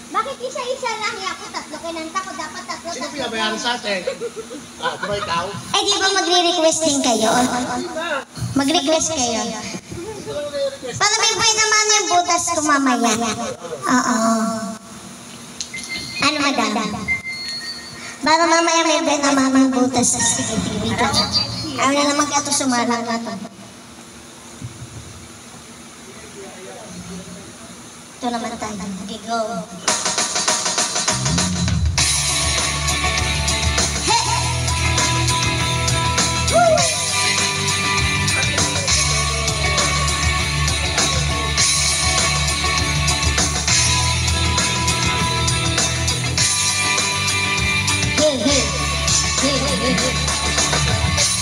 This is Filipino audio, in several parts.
Bakit isa-isa lang? Ako tatlo kinanta ko. Dapat tatlo. Sino pinabayaran sa atin? Diba ikaw? Eh, di ba magre-request din kayo? Mag-request kayo. Para may buhay naman yung butas ko mamaya. Oo. Ano, madam? Para mamaya may buhay naman yung butas. Sige, wait lang. Ayaw na naman ka ito sumalang na ito. Ito naman tayo. Okay, go.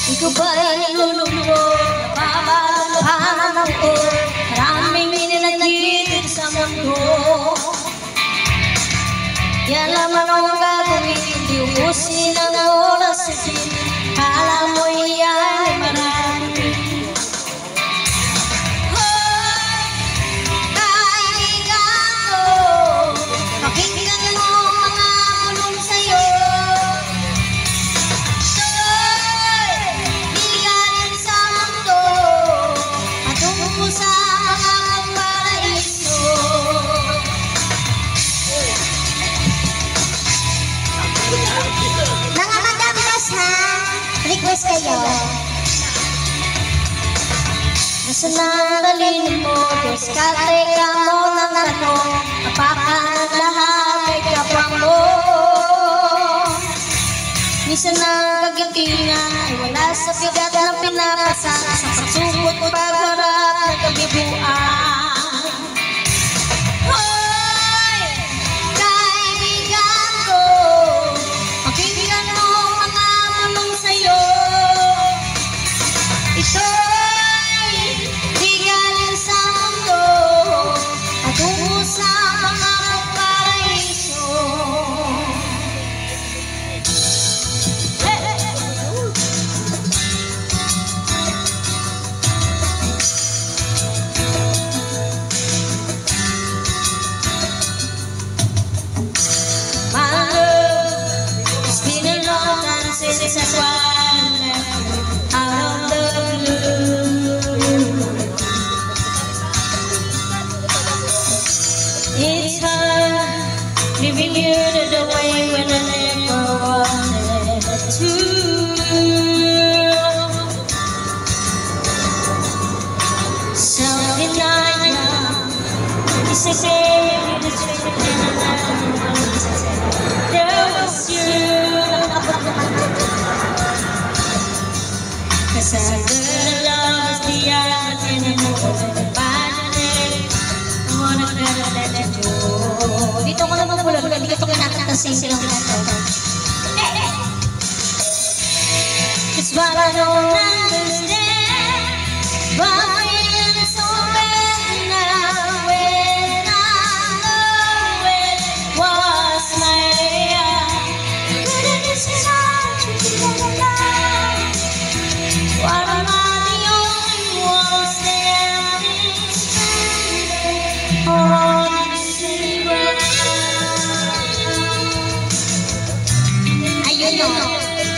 Ikaw ba'y nilulubo, napapalahan ko, maraming ninanagigit sa mundo. Yan naman ang gagawin, di ubusin ang oras sa sin, kala mo iyan marami. Kaibigan ko, pakinggan mo mga bulong sa'yo. Mga madamdas ha, request kayo. Nasa naralin mo, diskarte ka mo ng tanong, napakaan lahat ay kapwa mo. Minsan ang kagitingan ay wala sa bigat ng pinapasa, sa pagsubot pagharap ng kabibuan. Since I out of the blue, it's hard leaving you the way when I never wanted to. Self-denial is a game that's there was you. Cause I could love is the art and I know that I wanna let you go. Dito ko naman pula, hindi ko kinakanta silang kinakanta. It's what I don't understand, but feeling so bad now when I know it was my idea. Couldn't this is hard to be alive? What am I the only one standing stranded on this ground? Ayun o,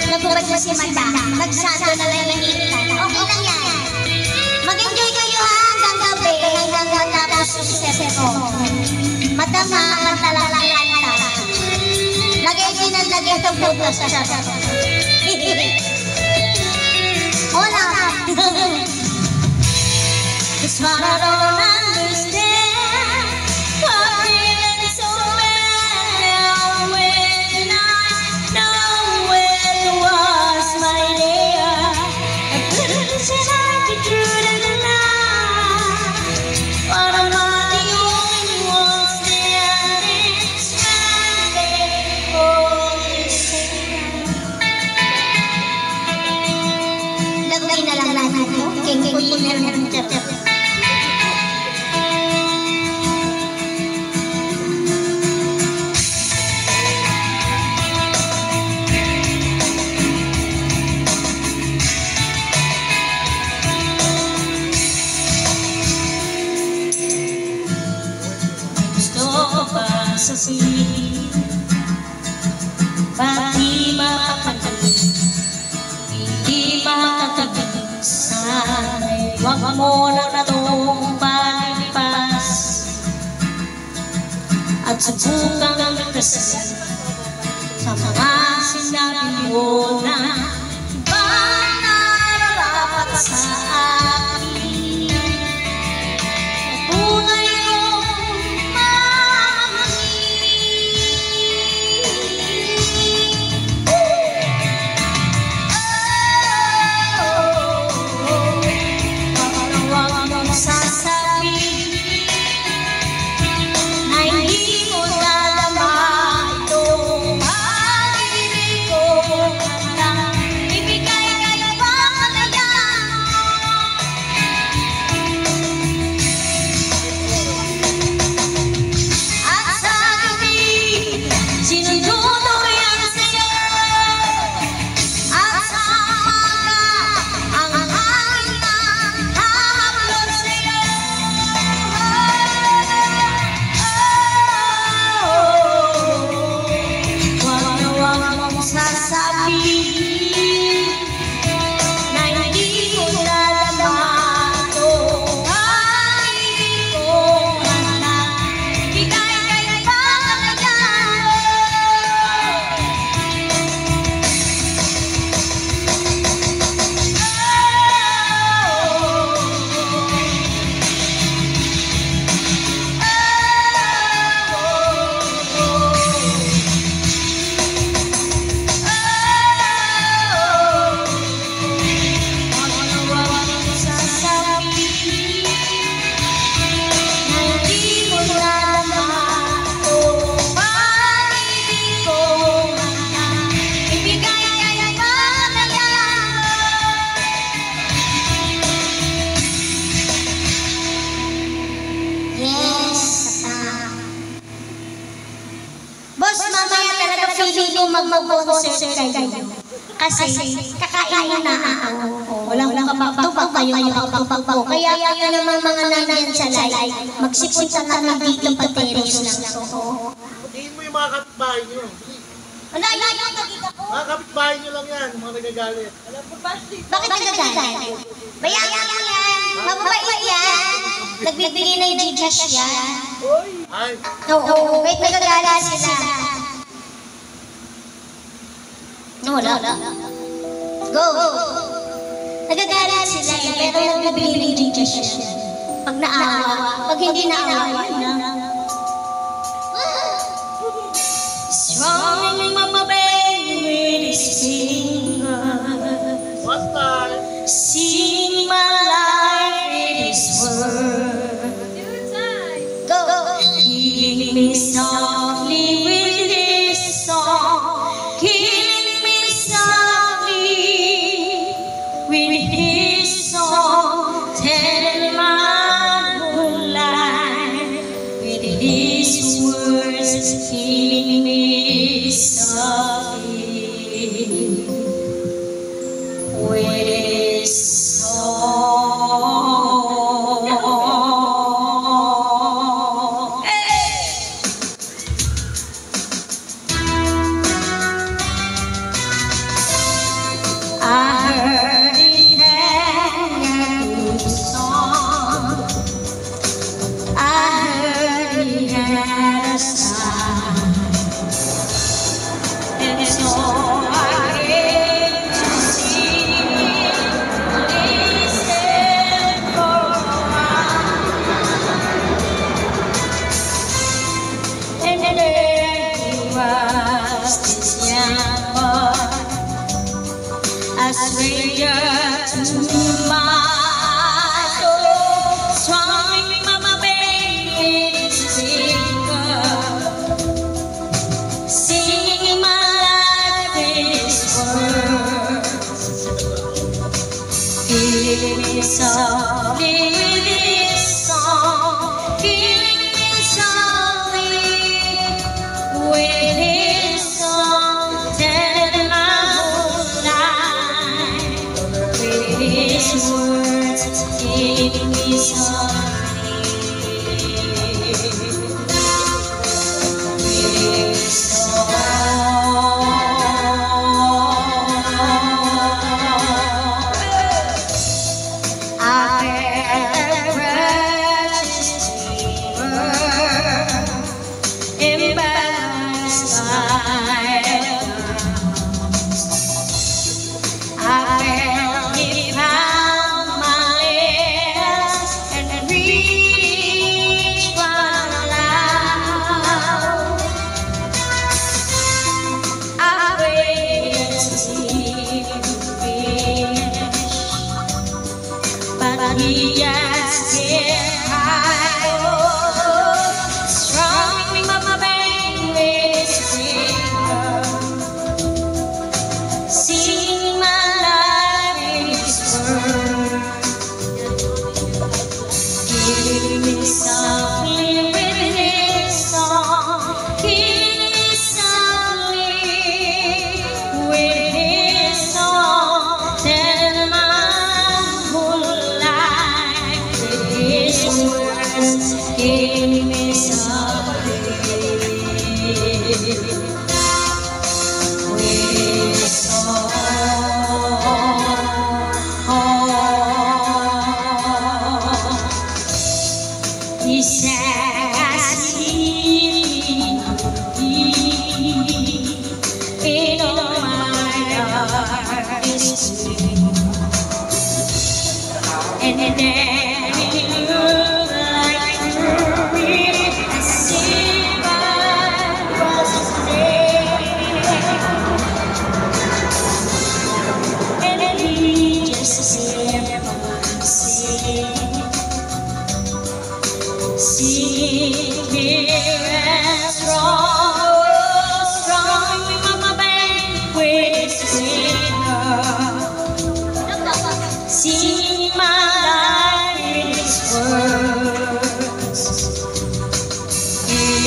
nabukat mo si Madam, magsado na lang yung ilan. Okay lang yan. Mag-enjoy kayo ha, hanggang gabi, hanggang matapos yung sese ko. Madam ha, kanta lang kanta. Lagay din ang lagay itong bublos sa sasa. Hola! It's what I don't understand, but feeling so bad now when I know it was my idea. I couldn't say I could do it now. But I'm not the only one standing stranded on this ground. Laguin na lang natin ito. King-king-king-king-king. at subukang kasi sa mga sinabi mo na iba na nararapat sa akin. Tunay kong mamahalin. Huwag mong sasabihin na hindi mo nadama itong pag-ibig ko. Ibigay kayo ba kalayan? At sa gabi, sinutuloyan sa'yo. At sa umaga, ang hangin na hahablot sa'yo. Huwag mong sasabihin na hindi mo nadama itong pag-ibig ko. Ibigay kayo ba kalayan? Boss, mamaya talaga feeling ko mag-concert kayo. Kasi kakain na ako. Walang kapagtupag kayo kapagtupag ko. Kaya kayo naman mga nandiyan sa live. Magsipunta kami dito pateros lang. Tingin mo yung mga kapitbahay nyo. Wala yung nakita ko. Mga kapitbahay nyo lang yan, mga nagagalit. Bakit nagagalit? Bayaran mo yan. Mababait yan. Nagbibigay ng Gcash yan. Ay, Oo, kahit nagagalit sila. Wala. Go! Nagagalit sila pero nagbibigay ng Gcash yan. Pag naawa, pag hindi naawa, yun na. Strong mama baby, singer. what's that? Sing my life in His word. Go! Healing me softly with His song. Healing me softly with His song. Tell my moonlight with His words. Healing me softly with His song. Hey! I heard He sang a good song. I heard He had a sign. And so I came to see Him, listen for a while. And there He was, this young boy, a stranger to my soul. Strong mama baby, singer, singing my life His words. Healing me softly with His song. Healing me softly with His song. Telling my whole life with His words. Healing me softly. I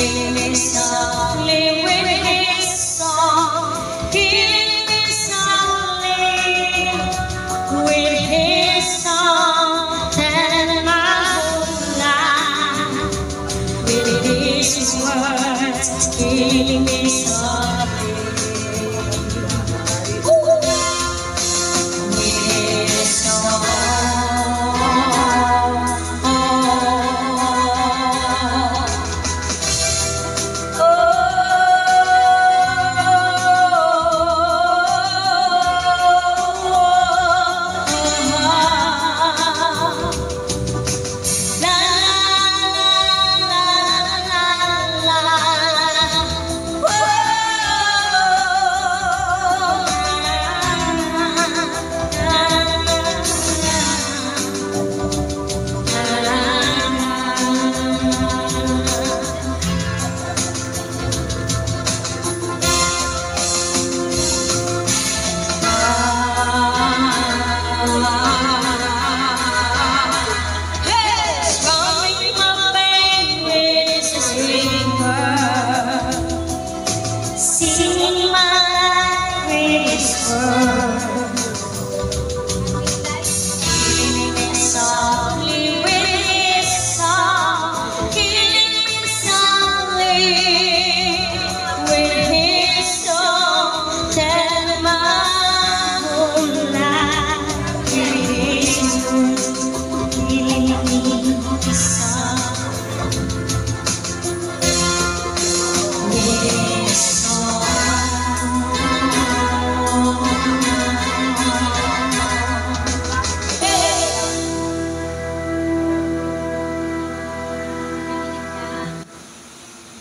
killing me softly with his song, killing me softly with his song, and my whole life with his words, killing me softly.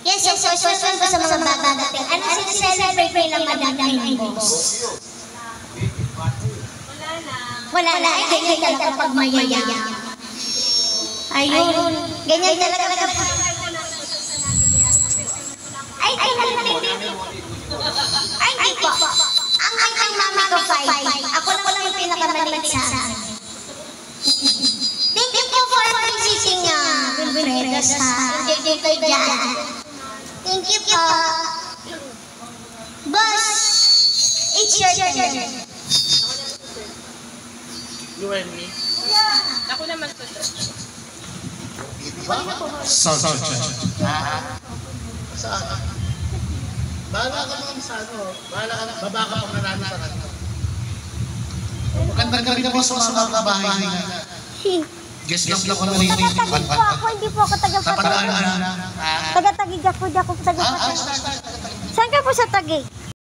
Yes, yung question ko sa mga babadating. Ano sineselebrate nila Madam Rainbows? Wala na. Ay, ganyan talaga pag mayaya. Ayun. Ganyan talaga pag... Ay, hindi po. Ang mami ko 5. Ako lang yung pinakamaliit sa akin. Thank you po for visiting Wilfredo sa dito dyan. Thank you po. Boss, it's your turn. You and me. Ako naman po. Saan? Bahala ka naman sa ano. Bahala ka na. Baba ka pang nanalo sa ano. Magandang gabi po sa mga kabahay na. Guess lang ako na rin. Taga-tagig po ako, hindi po ako taga-patagig. Taga-tagig ako, di ako taga-patagig. Saan ka po sa Tagig?